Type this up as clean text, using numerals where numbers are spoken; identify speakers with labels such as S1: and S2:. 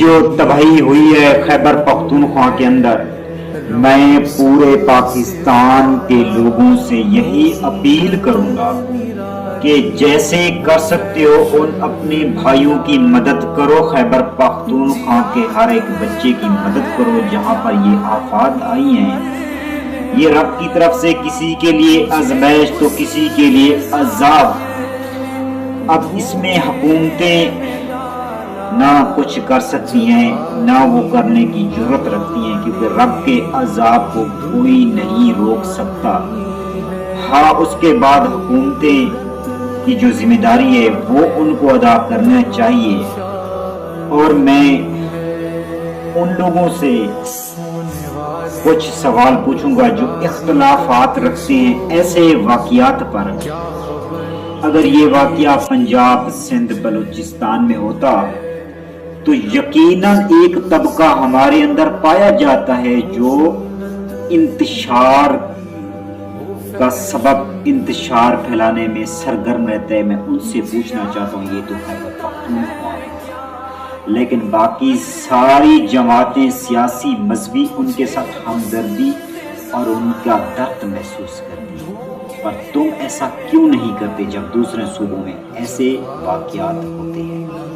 S1: جو تباہی ہوئی ہے خیبر پختونخوا کے اندر، میں پورے پاکستان کے لوگوں سے یہی اپیل کروں گا کہ جیسے کر سکتے ہو ان اپنے بھائیوں کی مدد کرو، خیبر پختونخوا کے ہر ایک بچے کی مدد کرو جہاں پر یہ آفات آئی ہیں۔ یہ رب کی طرف سے کسی کے لیے آزمائش تو کسی کے لیے عذاب۔ اب اس میں حکومتیں نہ کچھ کر سکتی ہیں، نہ وہ کرنے کی جرت رکھتی ہیں، کیونکہ رب کے عذاب کو کوئی نہیں روک سکتا۔ ہاں، اس کے بعد حکومتیں کی جو ذمہ داری ہے وہ ان کو ادا کرنا چاہیے۔ اور میں ان لوگوں سے کچھ سوال پوچھوں گا جو اختلافات رکھتے ہیں ایسے واقعات پر۔ اگر یہ واقعہ پنجاب، سندھ، بلوچستان میں ہوتا تو یقیناً ایک طبقہ ہمارے اندر پایا جاتا ہے جو انتشار کا سبب، انتشار پھیلانے میں سرگرم رہتا ہے۔ میں ان سے پوچھنا چاہتا ہوں، یہ تو خیبر پختونخوا ہے، لیکن باقی ساری جماعتیں سیاسی مذہبی ان کے ساتھ ہمدردی اور ان کا درد محسوس کرتی ہیں، پر تم ایسا کیوں نہیں کرتے جب دوسرے صوبوں میں ایسے واقعات ہوتے ہیں؟